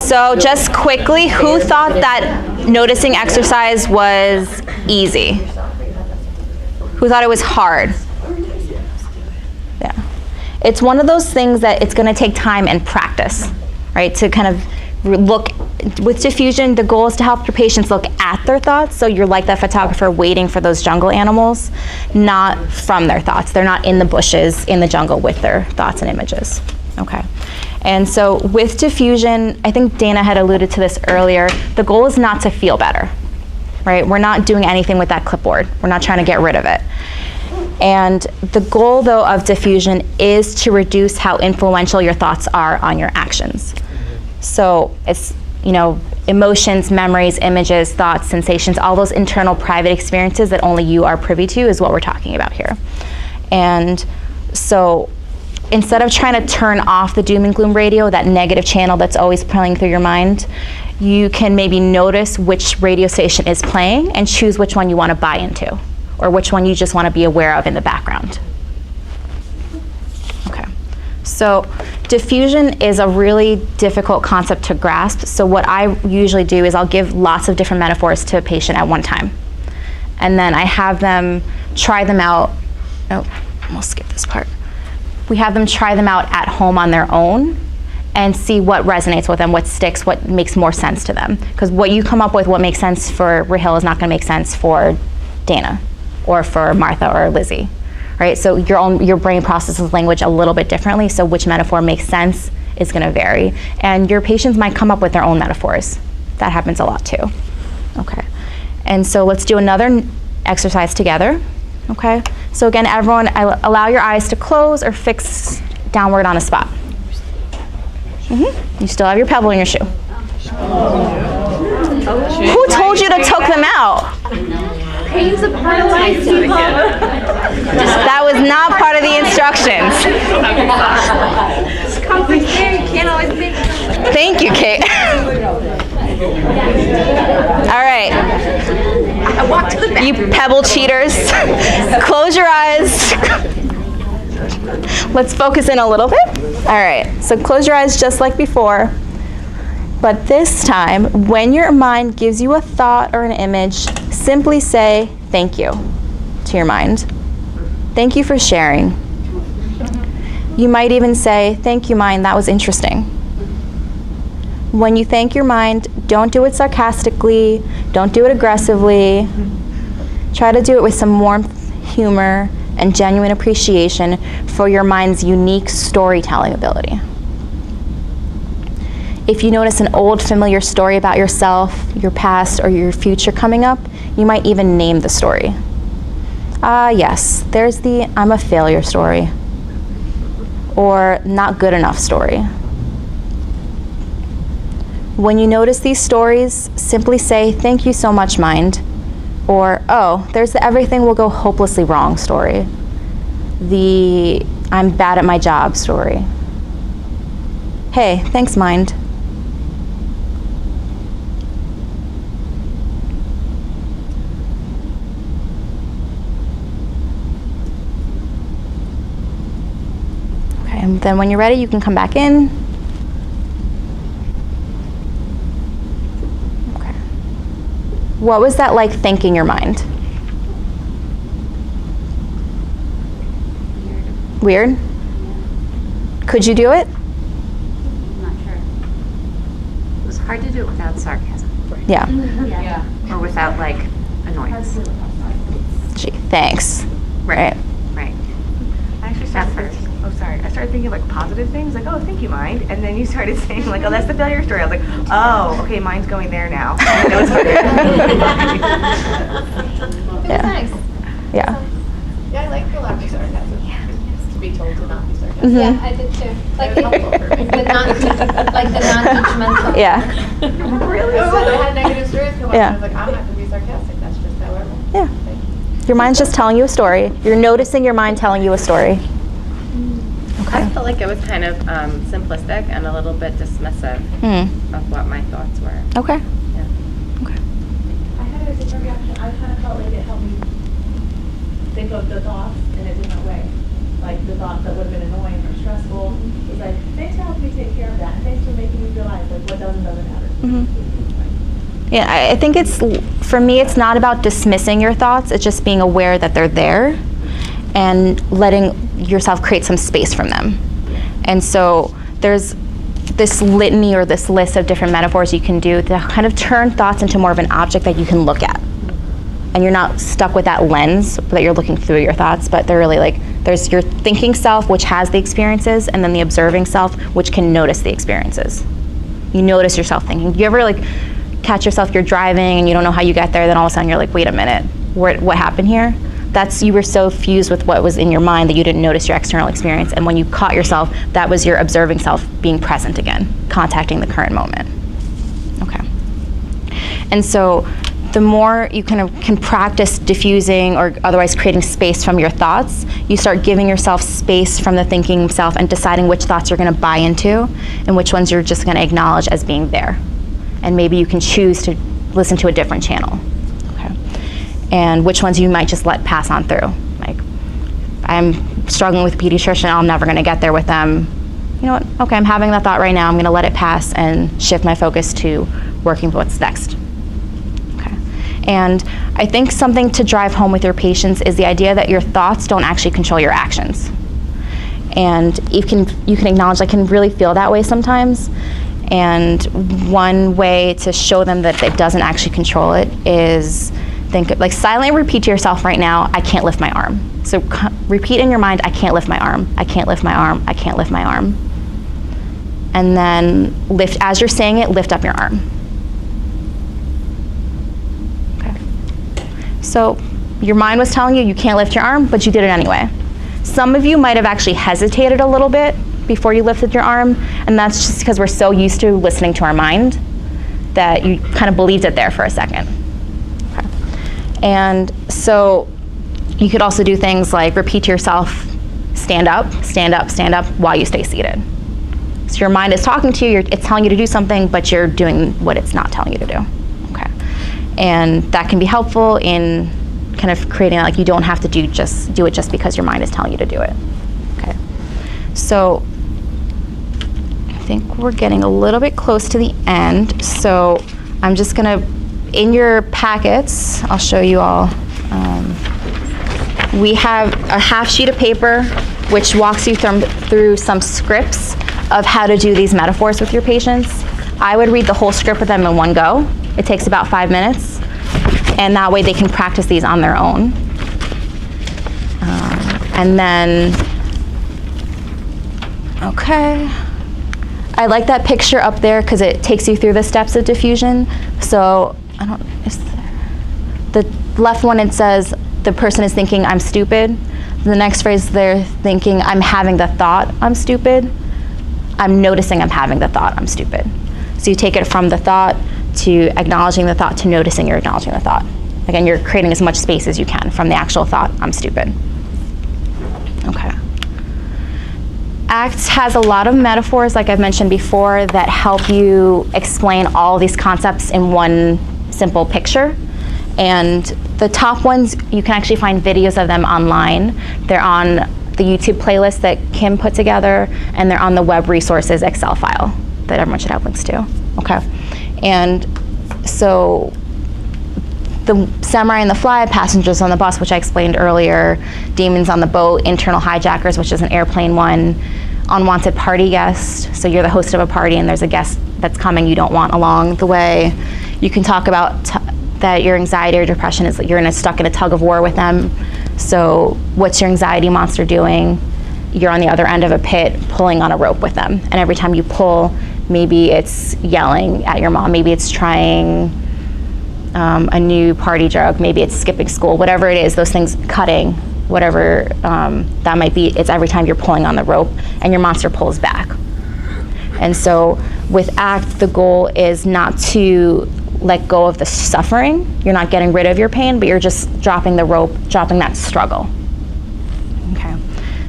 So just quickly, who thought that noticing exercise was easy? Who thought it was hard? Yeah. It's one of those things that it's going to take time and practice, right? To kind of look, with diffusion, the goal is to help your patients look at their thoughts, so you're like that photographer waiting for those jungle animals, not from their thoughts. They're not in the bushes, in the jungle with their thoughts and images. Okay. And so with diffusion, I think Dana had alluded to this earlier, the goal is not to feel better, right? We're not doing anything with that clipboard. We're not trying to get rid of it. And the goal, though, of diffusion is to reduce how influential your thoughts are on your actions. So it's, emotions, memories, images, thoughts, sensations, all those internal private experiences that only you are privy to is what we're talking about here. And so instead of trying to turn off the doom and gloom radio, that negative channel that's always playing through your mind, you can maybe notice which radio station is playing and choose which one you want to buy into, or which one you just want to be aware of in the background. Okay. So diffusion is a really difficult concept to grasp. So what I usually do is I'll give lots of different metaphors to a patient at one time. And then I have them try them out. Oh, we'll skip this part. We have them try them out at home on their own and see what resonates with them, what sticks, what makes more sense to them. Because what you come up with, what makes sense for Rahil is not going to make sense for Dana or for Martha or Lizzie, right? So your brain processes language a little bit differently, so which metaphor makes sense is going to vary. And your patients might come up with their own metaphors. That happens a lot too. Okay. And so let's do another exercise together. Okay, so again, everyone, allow your eyes to close or fix downward on a spot. You still have your pebble in your shoe. Who told you to tuck them out? That was not part of the instructions. Thank you, Kate. All right. I walked to the back. You pebble cheaters. Close your eyes. Let's focus in a little bit. All right, so close your eyes just like before. But this time, when your mind gives you a thought or an image, simply say thank you to your mind. Thank you for sharing. You might even say, thank you, mind, that was interesting. When you thank your mind, don't do it sarcastically, don't do it aggressively. Try to do it with some warmth, humor, and genuine appreciation for your mind's unique storytelling ability. If you notice an old familiar story about yourself, your past, or your future coming up, you might even name the story. Yes, there's the I'm a failure story, or not good enough story. When you notice these stories, simply say, thank you so much, mind. Or, oh, there's the everything will go hopelessly wrong story. The I'm bad at my job story. Hey, thanks, mind. Okay, and then when you're ready, you can come back in. What was that like thanking your mind? Weird? Could you do it? I'm not sure. It was hard to do it without sarcasm. Yeah. Or without, like, annoyance. Gee, thanks. Right. I actually started I started thinking like positive things, like, oh, thank you, mind. And then you started saying like, oh, that's the failure story. I was like, oh, okay, mind's going there now. That was It's nice. Yeah. Yeah, I like the lack of sarcasm. Yeah. To be told to not be sarcastic. Mhm. Yeah, I did too. Like the non-judgmental. Yeah. Really? I had negative stories come up Yeah. and I was like, I'm not going to be sarcastic. That's just how I roll. Yeah. Your mind's just telling you a story. You're noticing your mind telling you a story. I felt like it was kind of simplistic and a little bit dismissive of what my thoughts were. Okay. I had a different reaction. I kind of felt like it helped me think of the thoughts in a different way. Like the thoughts that would have been annoying or stressful. It was like, thanks for helping me take care of that. And thanks for making me realize like what doesn't matter. Yeah, I think for me, it's not about dismissing your thoughts. It's just being aware that they're there and letting yourself create some space from them. And so there's this litany or this list of different metaphors you can do to kind of turn thoughts into more of an object that you can look at. And you're not stuck with that lens that you're looking through your thoughts, but they're really like, there's your thinking self, which has the experiences, and then the observing self, which can notice the experiences. You notice yourself thinking. You ever like catch yourself, you're driving and you don't know how you get there, then all of a sudden you're like, wait a minute, what happened here? That's, you were so fused with what was in your mind that you didn't notice your external experience. And when you caught yourself, that was your observing self being present again, contacting the current moment. Okay. And so the more you kind of can practice diffusing or otherwise creating space from your thoughts, you start giving yourself space from the thinking self and deciding which thoughts you're going to buy into and which ones you're just going to acknowledge as being there. And maybe you can choose to listen to a different channel. Okay. And which ones you might just let pass on through. Like, I'm struggling with pediatrician, I'm never going to get there with them. You know what? Okay, I'm having that thought right now. I'm going to let it pass and shift my focus to working with what's next. And I think something to drive home with your patients is the idea that your thoughts don't actually control your actions. And you can acknowledge, I can really feel that way sometimes. And one way to show them that it doesn't actually control it is like silently repeat to yourself right now, I can't lift my arm. So repeat in your mind, I can't lift my arm, I can't lift my arm, I can't lift my arm. And then lift, as you're saying it, lift up your arm. So your mind was telling you you can't lift your arm, but you did it anyway. Some of you might have actually hesitated a little bit before you lifted your arm, and that's just because we're so used to listening to our mind that you kind of believed it there for a second. Okay. And so you could also do things like repeat to yourself, stand up, stand up, stand up, while you stay seated. So your mind is talking to you, it's telling you to do something, but you're doing what it's not telling you to do. Okay. And that can be helpful in kind of creating, like, you don't have to do it just because your mind is telling you to do it. Okay. So I think we're getting a little bit close to the end. So I'm just gonna, in your packets, I'll show you all. We have a half sheet of paper which walks you through some scripts of how to do these metaphors with your patients. I would read the whole script with them in one go. It takes about 5 minutes, and that way they can practice these on their own. And then, okay. I like that picture up there because it takes you through the steps of diffusion. So, the left one, it says, the person is thinking, I'm stupid. The next phrase, they're thinking, I'm having the thought, I'm stupid. I'm noticing I'm having the thought, I'm stupid. So you take it from the thought to acknowledging the thought to noticing you're acknowledging the thought. Again, you're creating as much space as you can from the actual thought, I'm stupid. Okay. ACT has a lot of metaphors, like I've mentioned before, that help you explain all these concepts in one simple picture. And the top ones, you can actually find videos of them online. They're on the YouTube playlist that Kim put together, and they're on the web resources Excel file that everyone should have links to. Okay. And so the samurai and the fly, passengers on the bus, which I explained earlier, demons on the boat, internal hijackers, which is an airplane one, unwanted party guest. So you're the host of a party and there's a guest that's coming you don't want along the way. You can talk about that your anxiety or depression is that you're stuck in a tug of war with them. So what's your anxiety monster doing? You're on the other end of a pit pulling on a rope with them. And every time you pull, maybe it's yelling at your mom, maybe it's trying a new party drug, maybe it's skipping school, whatever it is, those things, cutting, whatever that might be, it's every time you're pulling on the rope and your monster pulls back. And so with ACT, the goal is not to let go of the suffering. You're not getting rid of your pain, but you're just dropping the rope, dropping that struggle. Okay.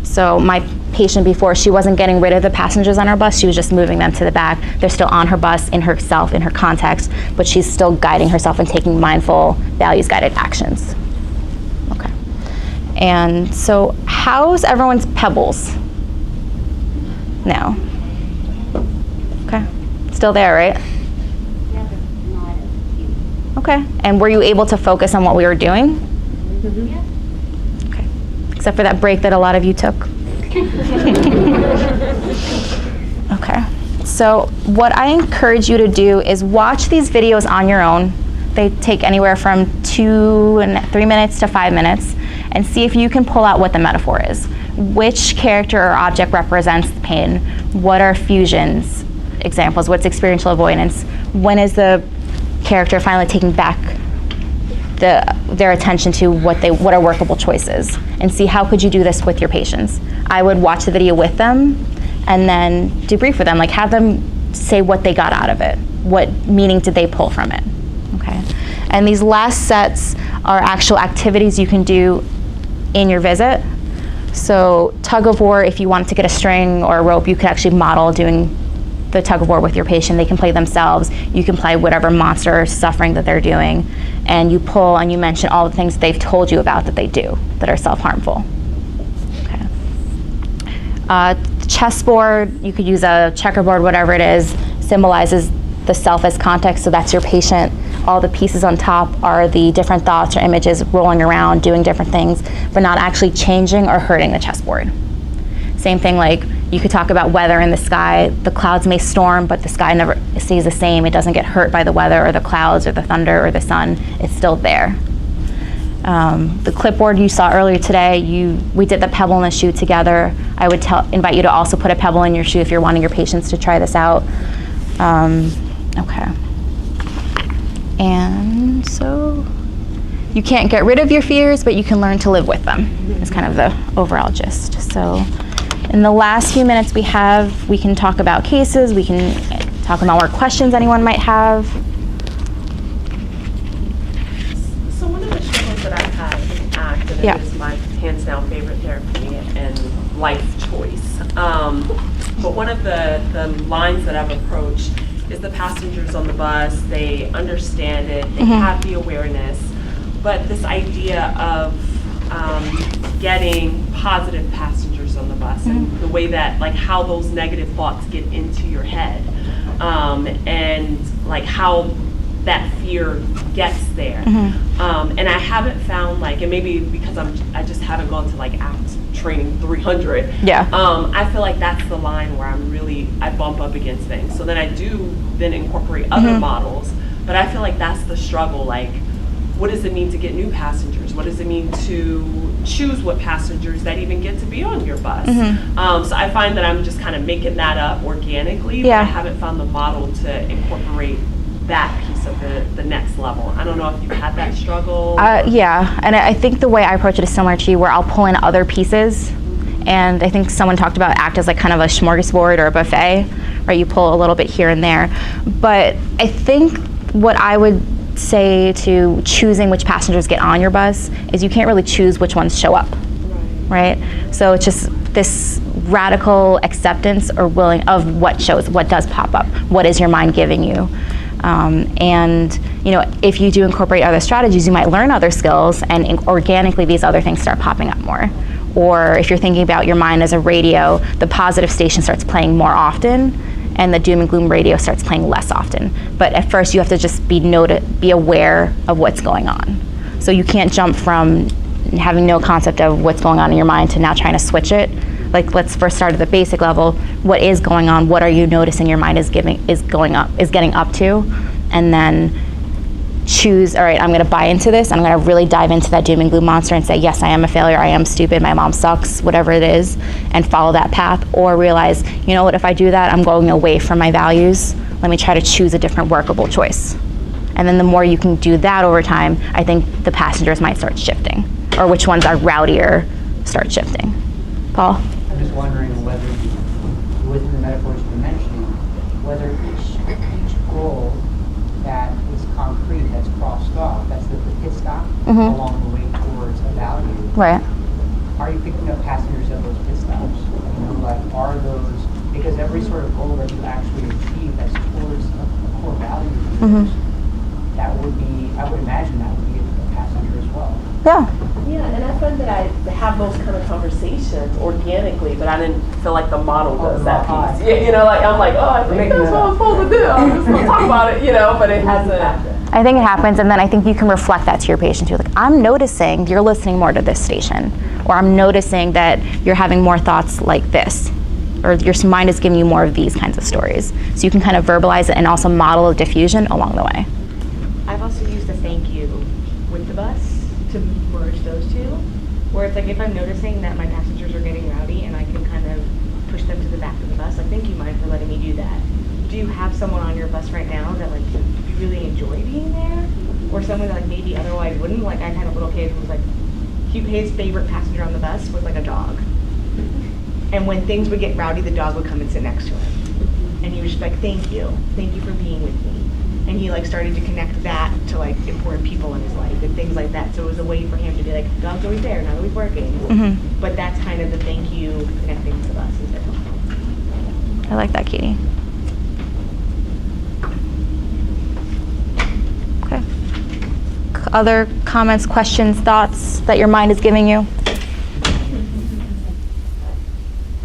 So my patient before, she wasn't getting rid of the passengers on her bus, she was just moving them to the back. They're still on her bus, in herself, in her context, but she's still guiding herself and taking mindful, values-guided actions. Okay. And so how's everyone's pebbles now? Okay. still there, right? Yeah, but not as huge. Okay. And were you able to focus on what we were doing? Yeah. Okay. Except for that break that a lot of you took. Okay. So what I encourage you to do is watch these videos on your own. They take anywhere from 2 and 3 minutes to 5 minutes, and see if you can pull out what the metaphor is. Which character or object represents pain? What are fusions examples? What's experiential avoidance? When is the character finally taking back their attention to what are workable choices? And see, how could you do this with your patients? I would watch the video with them and then debrief with them, like have them say what they got out of it. What meaning did they pull from it? Okay. And these last sets are actual activities you can do in your visit. So tug of war, if you wanted to get a string or a rope, you could actually model doing the tug of war with your patient. They can play themselves. You can play whatever monster or suffering that they're doing. And you pull and you mention all the things they've told you about that they do that are self-harmful. Okay. Chessboard, you could use a checkerboard, whatever it is, symbolizes the self as context, so that's your patient. All the pieces on top are the different thoughts or images rolling around, doing different things, but not actually changing or hurting the chessboard. Same thing, like you could talk about weather in the sky. The clouds may storm, but the sky never stays the same. It doesn't get hurt by the weather or the clouds or the thunder or the sun. It's still there. The clipboard you saw earlier today, we did the pebble and the shoe together. I would invite you to also put a pebble in your shoe if you're wanting your patients to try this out. Okay. And so you can't get rid of your fears, but you can learn to live with them. Is kind of the overall gist. So in the last few minutes we have, we can talk about cases, we can talk about more questions anyone might have. So one of the struggles that I've had with ACT, and Yeah. it is my hands down favorite therapy and life choice, but one of the lines that I've approached is the passengers on the bus. They understand it, they have the awareness, but this idea of getting positive passengers on the bus and the way that, like, how those negative thoughts get into your head, and like how that fear gets there. And I haven't found, like, and maybe because I just haven't gone to like ACT training 300. Yeah. I feel like that's the line where I bump up against things. So then I do then incorporate other models, but I feel like that's the struggle. Like, what does it mean to get new passengers? What does it mean to choose what passengers that even get to be on your bus? So I find that I'm just kind of making that up organically, but Yeah. I haven't found the model to incorporate that piece of the next level. I don't know if you've had that struggle. Yeah, and I think the way I approach it is similar to you, where I'll pull in other pieces. And I think someone talked about ACT as like kind of a smorgasbord or a buffet, right? You pull a little bit here and there. But I think what I would say to choosing which passengers get on your bus is you can't really choose which ones show up, right? So it's just this radical acceptance or willing of what does pop up. What is your mind giving you? And you know, if you do incorporate other strategies, you might learn other skills, and organically these other things start popping up more. Or if you're thinking about your mind as a radio, the positive station starts playing more often, and the doom and gloom radio starts playing less often. But at first you have to just be aware of what's going on. So you can't jump from having no concept of what's going on in your mind to now trying to switch it. Like, let's first start at the basic level. What is going on? What are you noticing your mind is getting up to? And then choose, all right, I'm gonna buy into this. I'm gonna really dive into that doom and gloom monster and say, yes, I am a failure, I am stupid, my mom sucks, whatever it is, and follow that path. Or realize, you know what, if I do that, I'm going away from my values. Let me try to choose a different workable choice. And then the more you can do that over time, I think the passengers might start shifting, or which ones are rowdier start shifting. Paul? I'm just wondering whether, within the metaphors you're mentioning, whether each goal that is concrete, that's crossed off, that's the pit stop along the way towards a value. Right. Are you picking up passengers at those pit stops? You know, like, are those, because every sort of goal that you actually achieve that's towards a core value of yours, that would be, I would imagine that would be a passenger as well. Yeah. Yeah, and I find that I have those kind of conversations organically, But I didn't feel like the model does that right. piece. Yeah, like I'm like, oh, I think that's what I'm supposed to do. I'm just gonna talk about it, but it hasn't. I think it happens, and then I think you can reflect that to your patient too. Like, I'm noticing you're listening more to this station, or I'm noticing that you're having more thoughts like this, or your mind is giving you more of these kinds of stories. So you can kind of verbalize it and also model a diffusion along the way. I've also used a thank you with the bus to merge those two, where it's like if I'm noticing that my passengers are getting rowdy and I can kind of push them to the back of the bus, like thank you, mind, for letting me do that. Do you have someone on your bus right now that like you really enjoy being there, or someone that like maybe otherwise wouldn't? Like I had a little kid who was like, his favorite passenger on the bus was like a dog, and when things would get rowdy, the dog would come and sit next to him, and he was just like, thank you for being with me. And he like started to connect that to like important people in his life and things like that. So it was a way for him to be like, dog's always there, not always working. Mm-hmm. But that's kind of the thank you connecting to the bus is there. I like that, Katie. Okay. Other comments, questions, thoughts that your mind is giving you?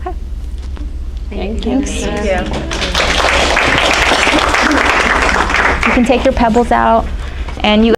Okay. Thank you. Thanks. You can take your pebbles out, and you